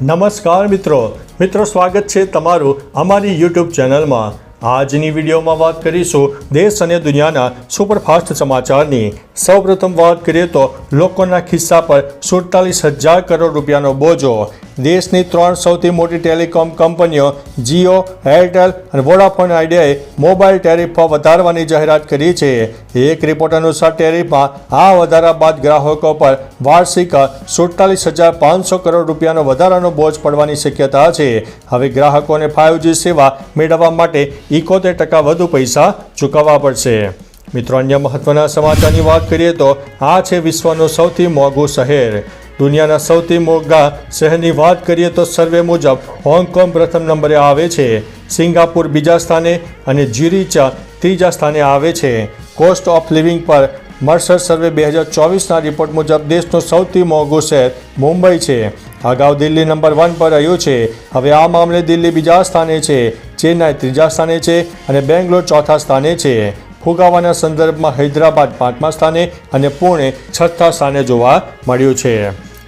નમસ્કાર મિત્રો સ્વાગત છે તમારું અમારી યુટ્યુબ ચેનલમાં। આજની વિડીયોમાં વાત કરીશું દેશ અને દુનિયાના સુપરફાસ્ટ સમાચારની। સૌપ્રથમ વાત કરીએ તો લોકોના ખિસ્સા પર 47,000 કરોડ રૂપિયાનો બોજો। દેશની 3 સૌથી મોટી ટેલિકોમ કંપનીઓ જીઓ, એરટેલ અને વોડાફોન આઈડિયાએ મોબાઈલ ટેરિફમાં વધારવાની જાહેરાત કરી છે। એક રિપોર્ટ અનુસાર ટેરિફમાં આ વધારા બાદ ગ્રાહકો પર વાર્ષિક 47,500 કરોડ રૂપિયાનો વધારાનો બોજ પડવાની શક્યતા છે। હવે ગ્રાહકોને 5G સેવા મેળવવા માટે 71% વધુ પૈસા ચૂકવવા પડશે। મિત્રો, અન્ય મહત્વના સમાચારની વાત કરીએ તો આ છે વિશ્વનું સૌથી મોંઘું શહેર। દુનિયાના સૌથી મોંઘા શહેરની વાત કરીએ તો સર્વે મુજબ હોંગકોંગ પ્રથમ નંબરે આવે છે, સિંગાપુર બીજા સ્થાને અને જ્યુરિચ ત્રીજા સ્થાને આવે છે। કોસ્ટ ઓફ લિવિંગ પર મર્સર સર્વે 2024ના રિપોર્ટ મુજબ દેશનું સૌથી મોંઘું શહેર મુંબઈ છે। અગાઉ દિલ્હી નંબર 1 પર રહ્યું છે। હવે આ મામલે દિલ્હી બીજા સ્થાને છે, ચેન્નાઈ ત્રીજા સ્થાને છે અને બેંગ્લોર ચોથા સ્થાને છે। ફુગાવાના સંદર્ભમાં હૈદરાબાદ 5મા સ્થાને અને પુણે 6થા સ્થાને જોવા મળ્યું છે।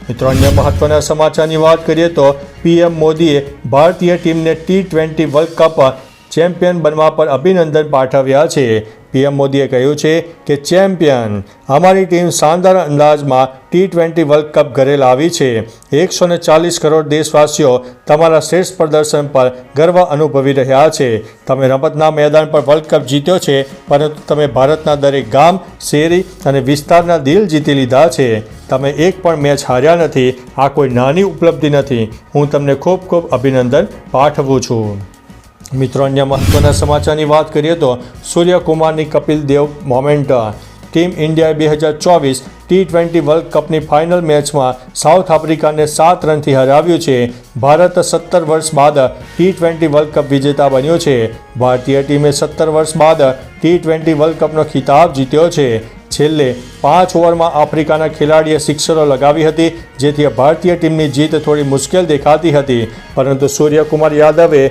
મિત્રો, અન્ય મહત્વના સમાચારની વાત કરીએ તો પીએમ મોદીએ ભારતીય ટીમને T20 વર્લ્ડ કપ ચેમ્પિયન બનવા પર અભિનંદન પાઠવ્યા છે। પીએમ મોદીએ કહ્યું છે કે ચેમ્પિયન, અમારી ટીમ શાનદાર અંદાજમાં T20 વર્લ્ડ કપ ઘરે લાવી છે। 140 કરોડ દેશવાસીઓ તમારા શ્રેષ્ઠ પ્રદર્શન પર ગર્વ અનુભવી રહ્યા છે। તમે રમતના મેદાન પર વર્લ્ડ કપ જીત્યો છે, પરંતુ તમે ભારતના દરેક ગામ, શેરી અને વિસ્તારના દિલ જીતી લીધા છે। તમે એક પણ મેચ હાર્યા નથી। આ કોઈ નાની ઉપલબ્ધિ નથી। હું તમને ખૂબ ખૂબ અભિનંદન પાઠવું છું। મિત્રો, અન્ય મહત્વના સમાચારની વાત કરીએ તો સૂર્યકુમારની કપિલ દેવ મોમેન્ટ। ટીમ ઇન્ડિયાએ 2024 T20 વર્લ્ડ કપની ફાઇનલ મેચમાં સાઉથ આફ્રિકાને 7 રનથી હરાવ્યું છે। ભારત 17 વર્ષ બાદ T20 વર્લ્ડ કપ વિજેતા બન્યું છે। ભારતીય ટીમે 17 વર્ષ બાદ T20 વર્લ્ડ કપનો ખિતાબ જીત્યો છે। છેલ્લે 5 ઓવરમાં આફ્રિકાના ખેલાડીએ સિક્સરો લગાવી હતી, જેથી ભારતીય ટીમની જીત થોડી મુશ્કેલ દેખાતી હતી, પરંતુ સૂર્યકુમાર યાદવે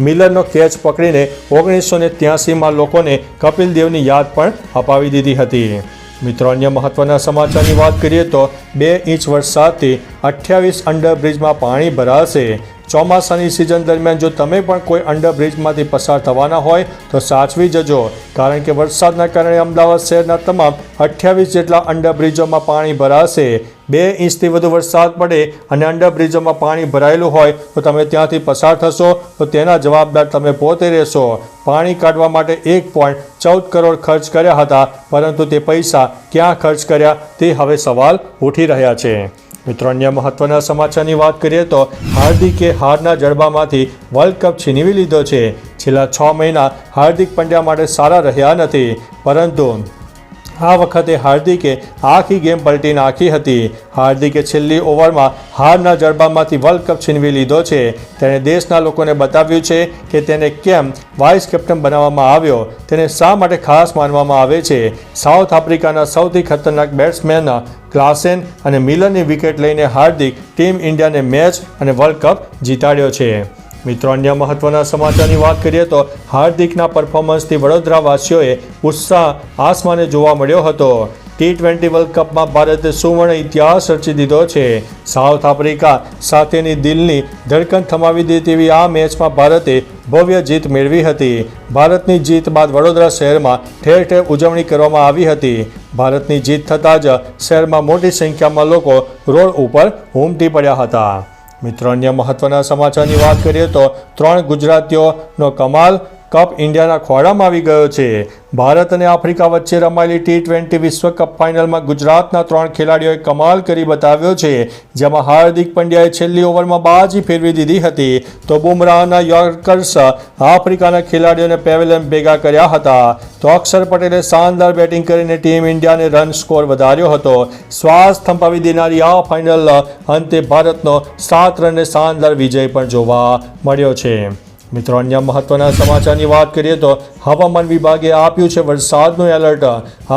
મિલરનો કેચ પકડીને 1983માં લોકોને કપિલ દેવની યાદ પણ અપાવી દીધી હતી। મિત્રો, અન્ય મહત્વના સમાચારની વાત કરીએ તો 2 ઇંચ વરસાદથી 28 અંડરબ્રિજમાં પાણી ભરાશે। ચોમાસાની સિઝન દરમિયાન જો તમે પણ કોઈ અંડરબ્રિજમાંથી પસાર થવાના હોય તો સાચવી જજો, કારણ કે વરસાદના કારણે અમદાવાદ શહેરના તમામ 28 જેટલા અંડરબ્રિજોમાં પાણી ભરાશે। 2 ઇંચથી વધુ વરસાદ પડે અને અંડરબ્રિજોમાં પાણી ભરાયેલું હોય તો તમે ત્યાંથી પસાર થશો તો તેના જવાબદાર તમે પોતે રહેશો। પાણી કાઢવા માટે 1.14 કરોડ ખર્ચ કર્યા હતા, પરંતુ તે પૈસા ક્યાં ખર્ચ કર્યા તે હવે સવાલ ઉઠી રહ્યા છે। મિત્રો, અન્ય મહત્વના સમાચારની વાત કરીએ તો હાર્દિકે હારના જડબામાંથી વર્લ્ડ કપ છીનવી લીધો છે। છેલ્લા 6 મહિના હાર્દિક પંડ્યા માટે સારા રહ્યા નથી, પરંતુ આ વખતે હાર્દિકે આખી ગેમ પલટી નાખી હતી। હાર્દિકે છેલ્લી ઓવરમાં હારના જડબામાંથી વર્લ્ડ કપ છીનવી લીધો છે। તેણે દેશના લોકોને બતાવ્યું છે કે તેને કેમ વાઇસ કેપ્ટન બનાવવામાં આવ્યો, તેને શા માટે ખાસ માનવામાં આવે છે। સાઉથ આફ્રિકાના સૌથી ખતરનાક બેટ્સમેન ક્લાસેન અને મિલરની વિકેટ લઈને હાર્દિક ટીમ ઇન્ડિયાને મેચ અને વર્લ્ડ કપ જીતાડ્યો છે। મિત્રો, અન્ય મહત્વના સમાચારની વાત કરીએ તો હાર્દિકના પરફોર્મન્સથી વડોદરાવાસીઓએ ઉત્સાહ આસમાને જોવા મળ્યો હતો। T20 વર્લ્ડ કપમાં ભારતે સુવર્ણ ઇતિહાસ રચી દીધો છે। સાઉથ આફ્રિકા સાથેની દિલની ધડકન થમાવી દે તેવી આ મેચમાં ભારતે ભવ્ય જીત મેળવી હતી। ભારતની જીત બાદ વડોદરા શહેરમાં ઠેર ઠેર ઉજવણી કરવામાં આવી હતી। ભારતની જીત થતાં જ શહેરમાં મોટી સંખ્યામાં લોકો રોડ ઉપર ઉમટી પડ્યા હતા। મિત્રો, અન્ય મહત્વના સમાચારની વાત કરીએ તો 3 ગુજરાતીઓનો કમાલ કપ ઇન્ડિયાના ખોળામાં આવી ગયો છે। ભારત અને આફ્રિકા વચ્ચે રમાયેલી T20 વિશ્વકપ ફાઇનલમાં ગુજરાતના 3 ખેલાડીઓએ કમાલ કરી બતાવ્યો છે, જેમાં હાર્દિક પંડ્યાએ છેલ્લી ઓવરમાં બાજી ફેરવી દીધી હતી, તો બુમરાહના યોર્કર્સ આફ્રિકાના ખેલાડીઓને પેવેલિયન ભેગા કર્યા હતા, તો અક્ષર પટેલે શાનદાર બેટિંગ કરીને ટીમ ઇન્ડિયાને રન સ્કોર વધાર્યો હતો। શ્વાસ થંભાવી દેનારી આ ફાઇનલ અંતે ભારતનો 7 રને શાનદાર વિજય પણ જોવા મળ્યો છે। મિત્રો અન્ય મહત્વના સમાચારની વાત કરીએ તો હવામાન વિભાગે આપ્યું છે વરસાદનું એલર્ટ.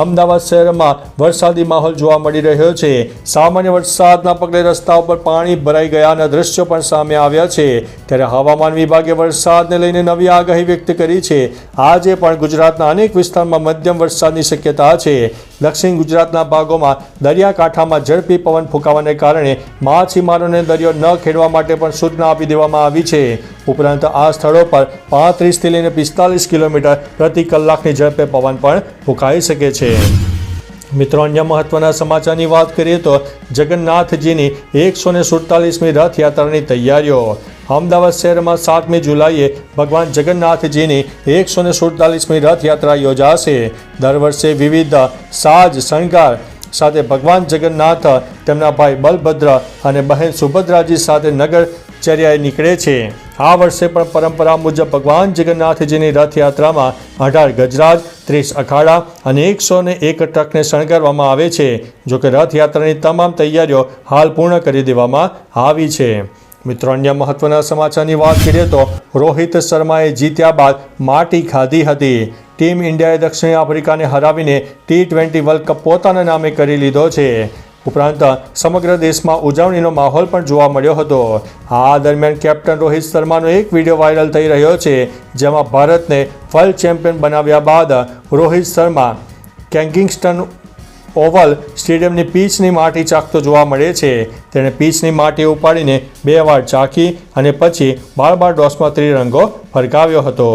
અમદાવાદ શહેરમાં વરસાદી માહોલ જોવા મળી રહ્યો છે. સામાન્ય વરસાદના પગલે રસ્તા ઉપર પાણી ભરાઈ ગયાના દ્રશ્યો પણ સામે આવ્યા છે. ત્યારે હવામાન વિભાગે વરસાદને લઈને નવી આગાહી વ્યક્ત કરી છે. આજે પણ ગુજરાતના અનેક વિસ્તારમાં મધ્યમ વરસાદની શક્યતા છે. દક્ષિણ ગુજરાતના ભાગોમાં દરિયાકાંઠામાં ઝડપી પવન ફૂંકાવાને કારણે માછીમારોને દરિયો ન ખેડવા માટે પણ સૂચના આપી દેવામાં આવી છે. ઉપરાંત આ સ્થળો પર 35 થી લઈને 45 કિલોમીટર પ્રતિ કલાકની ઝડપે પવન પણ ફૂંકાઈ શકે છે. મિત્રો અન્ય મહત્વના સમાચારની વાત કરીએ તો જગન્નાથજીની 147મી રથયાત્રાની તૈયારીઓ. અમદાવાદ શહેરમાં 7મી જુલાઈએ ભગવાન જગન્નાથજીની 147મી રથયાત્રા યોજાશે. દર વર્ષે વિવિધ સાજ શણગાર સાથે ભગવાન જગન્નાથ તેમના ભાઈ બલભદ્ર અને બહેન સુભદ્રાજી સાથે નગરચર્યાએ નીકળે છે. આ વર્ષે પણ પરંપરા મુજબ ભગવાન જગન્નાથજીની રથયાત્રામાં 18 ગજરાજ, 30 અખાડા અને 101 ટ્રકને શણગારવામાં આવે છે. જોકે રથયાત્રાની તમામ તૈયારીઓ હાલ પૂર્ણ કરી દેવામાં આવી છે. મિત્રો અન્ય મહત્વના સમાચારની વાત કરીએ તો રોહિત શર્માએ જીત્યા બાદ માટી ખાધી હતી. ટીમ ઇન્ડિયાએ દક્ષિણ આફ્રિકાને હરાવીને T20 વર્લ્ડ કપ પોતાના નામે કરી લીધો છે. ઉપરાંત સમગ્ર દેશમાં ઉજવણીનો માહોલ પણ જોવા મળ્યો હતો. આ દરમિયાન કેપ્ટન રોહિત શર્માનો એક વિડીયો વાયરલ થઈ રહ્યો છે, જેમાં ભારતને વર્લ્ડ ચેમ્પિયન બનાવ્યા બાદ રોહિત શર્મા કેંગિંગસ્ટન ઓવલ સ્ટેડિયમની પીચની માટી ચાખતો જોવા મળે છે. તેણે પીચની માટી ઉપાડીને 2 વાર ચાખી અને પછી બાર્બાડોસમાં ત્રિરંગો ફરકાવ્યો હતો.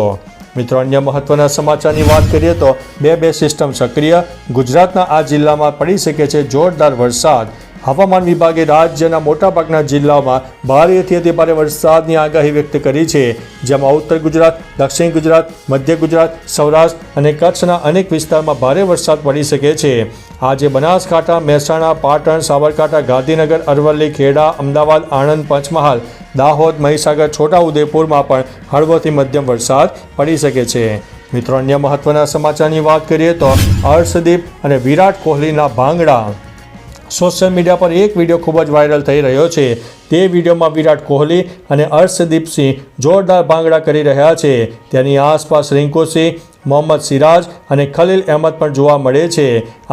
મિત્રો અન્ય મહત્વના સમાચારની વાત કરીએ તો બે સિસ્ટમ સક્રિય. ગુજરાતના આ જિલ્લામાં પડી શકે છે જોરદાર વરસાદ. હવામાન વિભાગે રાજ્યના મોટાભાગના જિલ્લાઓમાં ભારેથી અતિ ભારે વરસાદની આગાહી વ્યક્ત કરી છે, જેમાં ઉત્તર ગુજરાત, દક્ષિણ ગુજરાત, મધ્ય ગુજરાત, સૌરાષ્ટ્ર અને કચ્છના અનેક વિસ્તારમાં ભારે વરસાદ પડી શકે છે. આજે બનાસકાંઠા, મહેસાણા, પાટણ, સાબરકાંઠા, ગાંધીનગર, અરવલ્લી, ખેડા, અમદાવાદ, આણંદ, પંચમહાલ, દાહોદ, મહીસાગર, છોટાઉદેપુરમાં પણ હળવોથી મધ્યમ વરસાદ પડી શકે છે. મિત્રો અન્ય મહત્વના સમાચારની વાત કરીએ તો હર્ષદીપ અને વિરાટ કોહલીના ભાંગડા. સોશિયલ મીડિયા પર એક વિડીયો ખૂબ જ વાયરલ થઈ રહ્યો છે. તે વિડીયોમાં વિરાટ કોહલી અને હર્ષદીપસિંહ જોરદાર ભાંગડા કરી રહ્યા છે. તેની આસપાસ રિંકુ સિંહ, મોહમ્મદ સિરાજ અને ખલીલ અહેમદ પણ જોવા મળે છે.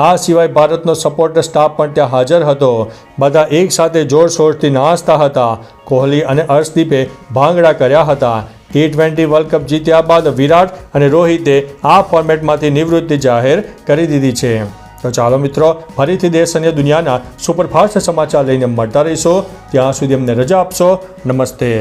આ સિવાય ભારતનો સપોર્ટર સ્ટાફ પણ ત્યાં હાજર હતો. બધા એકસાથે જોરશોરથી નાચતા હતા. કોહલી અને હર્ષદીપે ભાંગડા કર્યા હતા. T20 વર્લ્ડ કપ જીત્યા બાદ વિરાટ અને રોહિતે આ ફોર્મેટમાંથી નિવૃત્તિ જાહેર કરી દીધી છે. તો ચાલો મિત્રો, ફરીથી દેશ અને દુનિયાના સુપરફાસ્ટ સમાચાર લઈને મળતા રહીશો. ત્યાં સુધી અમને રજા આપશો. નમસ્તે.